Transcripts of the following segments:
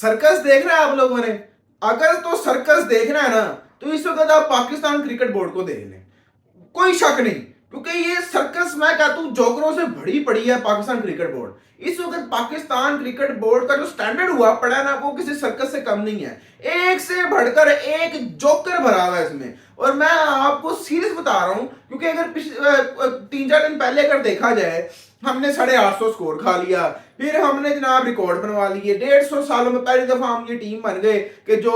Circus देख रहे हैं आप लोगों ने? अगर तो सर्कस देखना है ना, तो इस वक्त आप पाकिस्तान क्रिकेट बोर्ड को देख लें, कोई शक नहीं। क्योंकि ये सर्कस मैं कहता हूं जोकरों से भरी पड़ी है पाकिस्तान क्रिकेट बोर्ड। इस वक्त पाकिस्तान क्रिकेट बोर्ड का जो स्टैंडर्ड हुआ पड़ा है ना, वो किसी सर्कस से कम नहीं है। एक से बढ़कर एक जोकर भरा हुआ है इसमें। और मैं आपको सीरियस बता रहा हूं, क्योंकि अगर 3-4 दिन पहले अगर देखा जाए, हमने 850 स्कोर खा लिया, फिर हमने जनाब रिकॉर्ड बनवा लिए। 150 सालों में पहली दफा हम ये टीम बन गए कि जो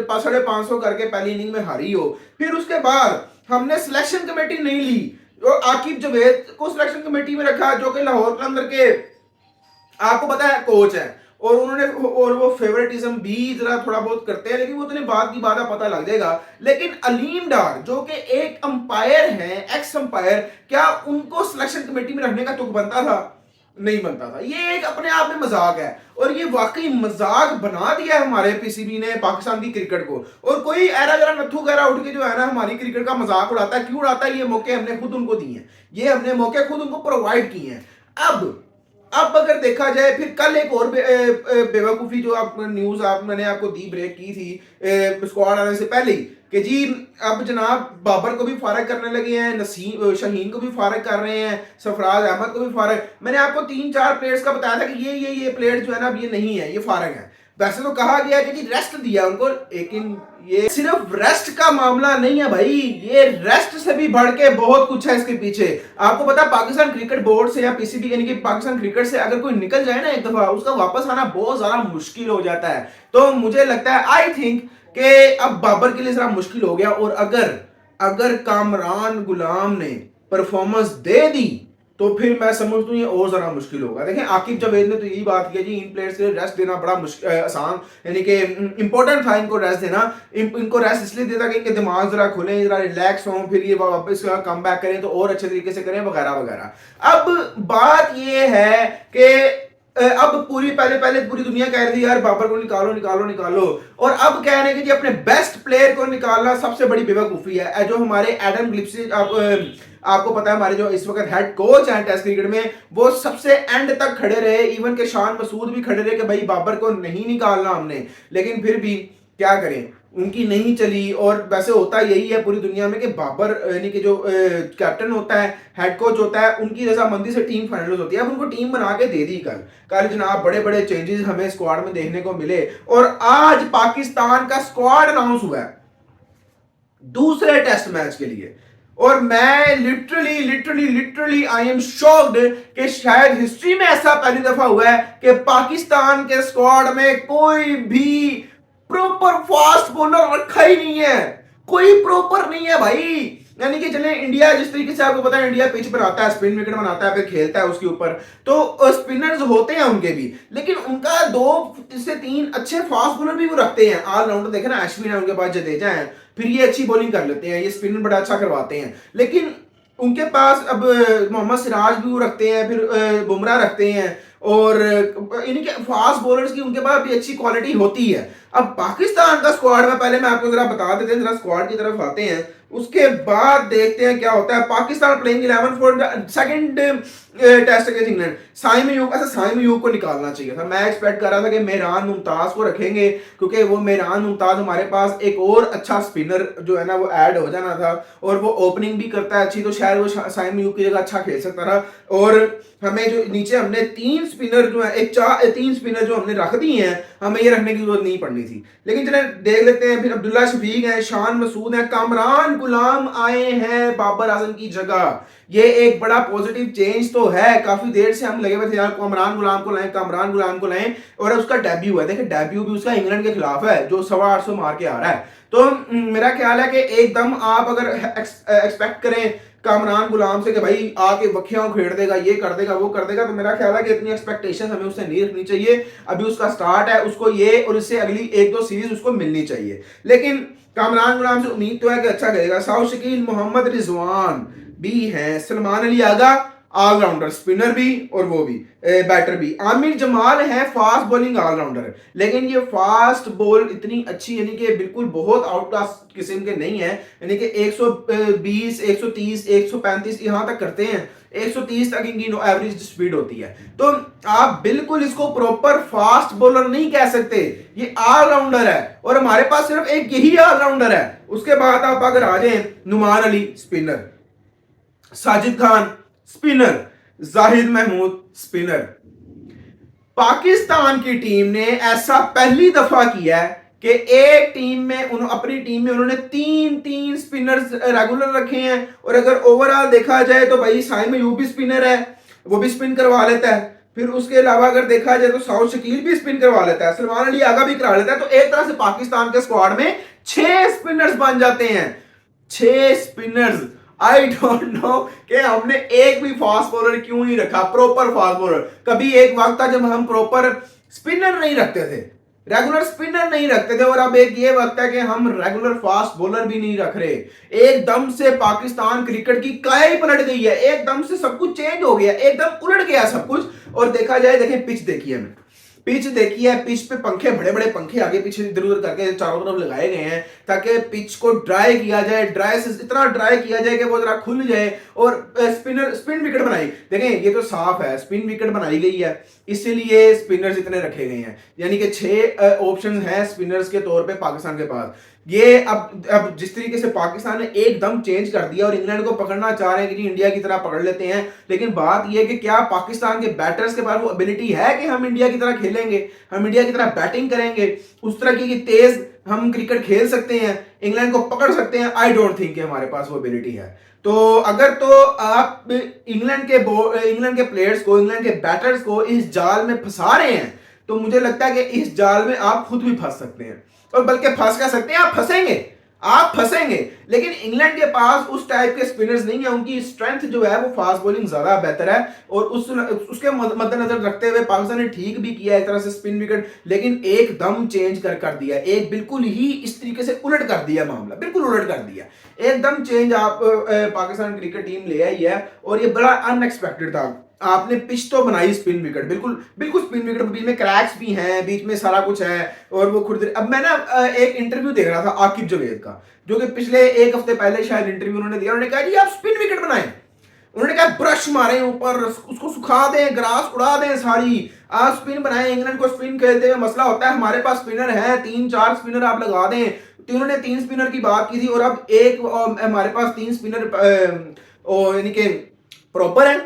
550 करके पहली इनिंग में हारी हो। फिर उसके बाद हमने सिलेक्शन कमेटी नहीं ली, और आकिब जवेद को सिलेक्शन कमेटी में रखा, जो कि लाहौर कलंदर के आपको पता है कोच है। और उन्होंने और वो फेवरेटिज्म भी जरा थोड़ा बहुत करते हैं, लेकिन वो इतने बाद की बात पता लग जाएगा। लेकिन अलीम डार जो कि एक अंपायर है, एक्स अंपायर, क्या उनको सिलेक्शन कमेटी में रखने का तुक बनता था? नहीं बनता था। ये एक अपने आप में मजाक है, और ये वाकई मजाक बना दिया है हमारे पीसीबी ने पाकिस्तान की क्रिकेट को। और कोई ऐरा जरा नथु गैरा उठ के जो है ना हमारी क्रिकेट का मजाक उड़ाता है। क्यों उड़ाता है? ये मौके हमने खुद उनको दिए हैं, ये हमने मौके खुद उनको प्रोवाइड किए हैं। अब अगर देखा जाए, फिर कल एक और बेवकूफ़ी जो आप न्यूज़ मैंने आपको दी, ब्रेक की थी स्क्वाड आने से पहले ही, कि जी अब जनाब बाबर को भी फारग करने लगे हैं, नसीम शाहीन को भी फारग कर रहे हैं, सरफराज अहमद को भी फारग। मैंने आपको 3-4 प्लेयर्स का बताया था कि ये प्लेयर्स जो है ना, अब ये नहीं है, ये फारग है। वैसे तो कहा गया कि जी रेस्ट दिया उनको, लेकिन ये सिर्फ रेस्ट का मामला नहीं है भाई, ये रेस्ट से भी बढ़ के बहुत कुछ है इसके पीछे। आपको पता है पाकिस्तान क्रिकेट बोर्ड से या पीसीबी यानी कि पाकिस्तान क्रिकेट से अगर कोई निकल जाए ना एक दफा, उसका वापस आना बहुत ज्यादा मुश्किल हो जाता है। तो मुझे लगता है, आई थिंक कि अब बाबर के लिए जरा मुश्किल हो गया। और अगर अगर कामरान गुलाम ने परफॉर्मेंस दे दी, तो फिर मैं समझता हूँ ये और ज़रा मुश्किल होगा। देखें आकिब जवेद ने तो यही बात की जी, इन प्लेयर्स के लिए रेस्ट देना बड़ा आसान, यानी कि इंपॉर्टेंट था इनको रेस्ट देना। इनको रेस्ट इसलिए देता कि दिमाग ज़रा खुले, ज़रा रिलैक्स हों, फिर ये वापस कम बैक करें तो और अच्छे तरीके से करें, वगैरह वगैरह। अब बात ये है कि अब पहले पूरी दुनिया कह रही थी यार बाबर को निकालो निकालो निकालो, और अब कह रहे हैं कि जी अपने बेस्ट प्लेयर को निकालना सबसे बड़ी बेवकूफ़ी है। जो हमारे एडम गिलक्रिस्ट आपको पता है, हमारे जो इस वक्त हेड कोच हैं टेस्ट क्रिकेट में, वो सबसे एंड तक खड़े रहे। इवन के शान मसूद भी खड़े रहे कि भाई बाबर को नहीं निकालना हमने, लेकिन फिर भी क्या करें, उनकी नहीं चली। और वैसे होता यही है पूरी दुनिया में कि बाबर यानी कि जो कैप्टन होता है, हेड कोच होता है, उनकी रजामंदी से टीम फाइनल होती है। अब उनको टीम बना के दे दी कल जनाब बड़े बड़े चेंजेस हमें स्क्वाड में देखने को मिले। और आज पाकिस्तान का स्क्वाड अनाउंस हुआ है दूसरे टेस्ट मैच के लिए, और मैं लिटरली आई एम शॉक्ड कि शायद हिस्ट्री में ऐसा पहली दफा हुआ है कि पाकिस्तान के स्क्वाड में कोई भी प्रॉपर फास्ट बॉलर रखा ही नहीं है। कोई प्रॉपर नहीं है भाई। यानी कि चले इंडिया जिस तरीके से आपको पता है इंडिया पिच पर आता है, स्पिन विकेट बनाता है, फिर खेलता है उसके ऊपर, तो स्पिनर्स होते हैं उनके भी, लेकिन उनका 2 से 3 अच्छे फास्ट बॉलर भी वो रखते हैं। ऑलराउंडर देखे ना, अश्विन है उनके पास, जडेजा है, फिर ये अच्छी बॉलिंग कर लेते हैं, ये स्पिन बड़ा अच्छा करवाते हैं। लेकिन उनके पास अब मोहम्मद सिराज भी वो रखते हैं, फिर बुमराह रखते हैं, और इनके फास्ट बॉलर्स की उनके पास भी अच्छी क्वालिटी होती है। अब पाकिस्तान का स्क्वाड में पहले मैं आपको जरा बता देते हैं, जरा स्क्वाड की तरफ आते हैं, उसके बाद देखते हैं क्या होता है। Pakistan playing 11 for second test against England. Saim Ayub, ऐसा साइम अयूब को निकालना चाहिए था। मैं एक्सपेक्ट कर रहा था कि मेहरान मुमताज को रखेंगे, क्योंकि वो मेहरान मुमताज हमारे पास एक और अच्छा स्पिनर जो है ना वो ऐड हो जाना था, और वो ओपनिंग भी करता है अच्छी, तो शायद वो साइम अयूब की जगह अच्छा खेल सकता था। और हमें जो नीचे हमने 3 स्पिनर जो है 3 स्पिनर जो हमने रख दी हैं, हमें ये रखने की जरूरत नहीं पड़नी थी। लेकिन चले देख लेते हैं, फिर अब्दुल्ला शफीक है, शान मसूद है, कामरान गुलाम आए हैं बाबर आजम की जगह। ये एक बड़ा पॉजिटिव चेंज तो है। काफी देर से हम लगे हुए थे यार कामरान गुलाम को लाएं, कामरान गुलाम को लाएं, और उसका डेब्यू है। देखिए डेब्यू भी उसका इंग्लैंड के खिलाफ है, जो 850 मार के आ रहा है। तो मेरा ख्याल है कि एकदम आप अगर एक्सपेक्ट करें कामरान गुलाम से कि भाई आके वखियां खेड़ देगा, ये कर देगा, वो कर देगा, तो मेरा ख्याल है कि इतनी एक्सपेक्टेशन हमें उससे नहीं रखनी चाहिए। अभी उसका स्टार्ट है, उसको ये और इससे अगली 1-2 सीरीज उसको मिलनी चाहिए। लेकिन कामरान गुलाम से उम्मीद तो है कि अच्छा करेगा। साउथ शकील, मोहम्मद रिजवान भी हैं, सलमान अली आगा, ऑलराउंडर, स्पिनर भी और वो भी बैटर भी। आमिर जमाल है फास्ट बॉलिंग ऑलराउंडर, लेकिन ये फास्ट बॉल इतनी अच्छी यानी कि बिल्कुल बहुत आउट क्लास किस्म के नहीं है, यानी कि 120 130 135 यहां तक करते हैं, 130 तक इनकी एवरेज स्पीड होती है। तो आप बिल्कुल इसको प्रॉपर फास्ट बॉलर नहीं कह सकते, ये ऑलराउंडर है और हमारे पास सिर्फ एक यही ऑलराउंडर है। उसके बाद आप अगर आ जाए Noman Ali spinner, Sajid Khan spinner, Zahid Mahmood spinner. Pakistan की टीम ने ऐसा पहली दफा किया है कि एक टीम में अपनी टीम में उन्होंने तीन तीन स्पिनर्स रेगुलर रखे हैं। और अगर ओवरऑल देखा जाए तो भाई साइम अयूब भी स्पिनर है, वो भी स्पिन करवा लेता है। फिर उसके अलावा अगर देखा जाए तो साउथ शकील भी स्पिन करवा लेता है, सलमान अली आगा भी करा लेता है। तो एक तरह से पाकिस्तान के स्क्वाड में 6 स्पिनर्स बन जाते हैं, 6 स्पिनर्स। आई डोंट नो कि हमने एक भी फास्ट बॉलर क्यों नहीं रखा, प्रॉपर फास्ट बॉलर। कभी एक वक्त था जब हम प्रॉपर स्पिनर नहीं रखते थे, रेगुलर स्पिनर नहीं रखते थे, और अब एक ये वक्त है कि हम रेगुलर फास्ट बॉलर भी नहीं रख रहे। एकदम से पाकिस्तान क्रिकेट की काया ही पलट गई है, एकदम से सब कुछ चेंज हो गया, एकदम उलट गया सब कुछ। और देखा जाए, देखें पिच देखिए, हमें पिच देखी है, पिच पे पंखे, बड़े बड़े पंखे आगे पीछे इधर उधर करके चारों तरफ लगाए गए हैं ताकि पिच को ड्राई किया जाए, ड्राई से इतना ड्राई किया जाए कि वो जरा खुल जाए और स्पिन विकेट बनाई। देखें ये तो साफ है, स्पिन विकेट बनाई गई है, इसीलिए स्पिनर्स इतने रखे गए हैं। यानी कि 6 ऑप्शन है स्पिनर्स के तौर पे पाकिस्तान के पास। ये अब जिस तरीके से पाकिस्तान ने एकदम चेंज कर दिया और इंग्लैंड को पकड़ना चाह रहे हैं कि इंडिया की तरह पकड़ लेते हैं, लेकिन बात यह है कि क्या पाकिस्तान के बैटर्स के पास वो एबिलिटी है कि हम इंडिया की तरह खेलेंगे, हम इंडिया की तरह बैटिंग करेंगे, उस तरह की तेज हम क्रिकेट खेल सकते हैं, इंग्लैंड को पकड़ सकते हैं? आई डोंट थिंक कि हमारे पास वो एबिलिटी है। तो अगर तो आप इंग्लैंड के प्लेयर्स को, इंग्लैंड के बैटर्स को इस जाल में फंसा रहे हैं, तो मुझे लगता है कि इस जाल में आप खुद भी फंस सकते हैं, और बल्कि फंस कह सकते हैं, आप फंसेंगे। लेकिन इंग्लैंड के पास उस टाइप के स्पिनर्स नहीं है, उनकी स्ट्रेंथ जो है वो फास्ट बॉलिंग ज्यादा बेहतर है। और उसके मद्देनजर रखते हुए पाकिस्तान ने ठीक भी किया एक तरह से स्पिन विकेट, लेकिन एकदम चेंज कर दिया, एक बिल्कुल ही इस तरीके से उलट कर दिया मामला, बिल्कुल उलट कर दिया, एकदम चेंज आप पाकिस्तान क्रिकेट टीम ले आई है। और ये बड़ा अनएक्सपेक्टेड था। आपने पिच तो बनाई स्पिन विकेट, बिल्कुल स्पिन विकेट, बीच में क्रैक्स भी हैं, बीच में सारा कुछ है, और वो खुद। अब मैं ना एक इंटरव्यू देख रहा था आकिब जावेद का, जो कि पिछले एक हफ्ते पहले शायद इंटरव्यू उन्होंने दिया। उन्होंने कहा जी आप स्पिन विकेट बनाएं, उन्होंने कहा ब्रश मारें ऊपर, उसको सुखा दें, ग्रास उड़ा दें सारी, आप स्पिन बनाएं। इंग्लैंड को स्पिन खेलते हुए मसला होता है, हमारे पास स्पिनर है, 3-4 स्पिनर आप लगा दें। तो उन्होंने 3 स्पिनर की बात की थी, और अब एक हमारे पास 3 स्पिनर यानी कि प्रॉपर है,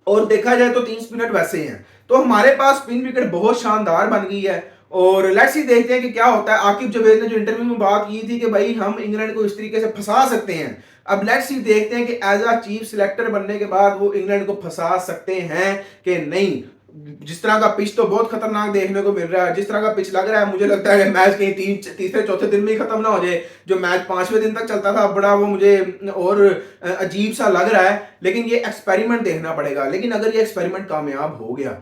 और देखा जाए तो 3 स्पिनर वैसे हैं। तो हमारे पास स्पिन विकेट बहुत शानदार बन गई है। और लेट्स सी देखते हैं कि क्या होता है। आकिब जावेद ने जो इंटरव्यू में बात की थी कि भाई हम इंग्लैंड को इस तरीके से फंसा सकते हैं, अब लेट्स सी देखते हैं कि एज अ चीफ सिलेक्टर बनने के बाद वो इंग्लैंड को फंसा सकते हैं कि नहीं। जिस तरह का पिच तो बहुत खतरनाक देखने को मिल रहा है, जिस तरह का पिच लग रहा है, मुझे लगता है कि मैच कहीं तीसरे चौथे दिन में ही खत्म ना हो जाए। जो मैच 5वें दिन तक चलता था, बड़ा वो मुझे और अजीब सा लग रहा है। लेकिन ये एक्सपेरिमेंट देखना पड़ेगा। लेकिन अगर ये एक्सपेरिमेंट कामयाब हो गया,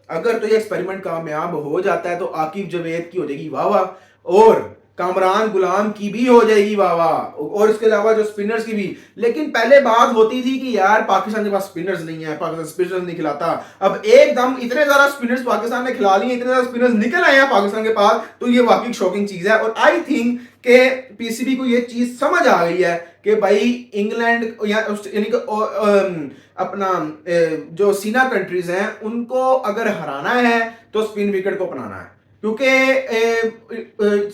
अगर तो ये एक्सपेरिमेंट कामयाब हो जाता है, तो आकिब जावेद की हो जाएगी वाह वाह, और कामरान गुलाम की भी हो जाएगी वाह वाह, और इसके अलावा जो स्पिनर्स की भी। लेकिन पहले बात होती थी कि यार पाकिस्तान के पास स्पिनर्स नहीं है, पाकिस्तान स्पिनर्स नहीं खिलाता। अब एकदम इतने ज्यादा स्पिनर्स पाकिस्तान ने खिला लिए, इतने ज्यादा स्पिनर्स निकल आए हैं पाकिस्तान के पास, तो ये वाकई शॉकिंग चीज है। और आई थिंक कि पीसीबी को ये चीज समझ आ गई है कि भाई इंग्लैंड यानी कि अपना जो सीना कंट्रीज हैं उनको अगर हराना है तो स्पिन विकेट को अपनाना है, क्योंकि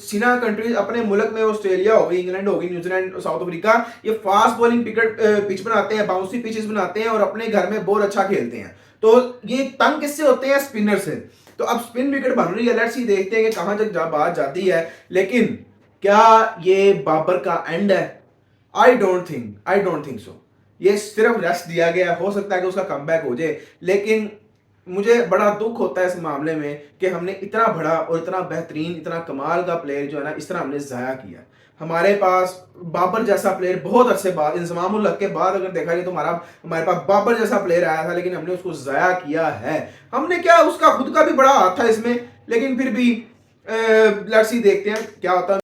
सीना कंट्रीज अपने मुल्क में ऑस्ट्रेलिया हो गई, इंग्लैंड हो गई, न्यूजीलैंड, साउथ अफ्रीका, ये फास्ट बॉलिंग पिच बनाते हैं, बाउंसी पिचेस बनाते हैं और अपने घर में बहुत अच्छा खेलते हैं। तो ये तंग किससे होते हैं? स्पिनर से। तो अब स्पिन विकेट बन रही है, लेट्स सी देखते हैं कि कहां तक बात जाती है। लेकिन क्या ये बाबर का एंड है? I don't think so. ये सिर्फ रेस्ट दिया गया, हो सकता है कि उसका कमबैक हो जाए, लेकिन मुझे बड़ा दुख होता है इस मामले में कि हमने इतना बड़ा और इतना बेहतरीन, इतना कमाल का प्लेयर जो है ना, इस तरह हमने ज़ाया किया। हमारे पास बाबर जैसा प्लेयर बहुत अरसे बाद, इंजमाम उल हक के बाद अगर देखा जाए तो हमारे पास बाबर जैसा प्लेयर आया था, लेकिन हमने उसको ज़ाया किया है। हमने क्या, उसका खुद का भी बड़ा हाथ था इसमें, लेकिन फिर भी लेट्स सी देखते हैं क्या होता है।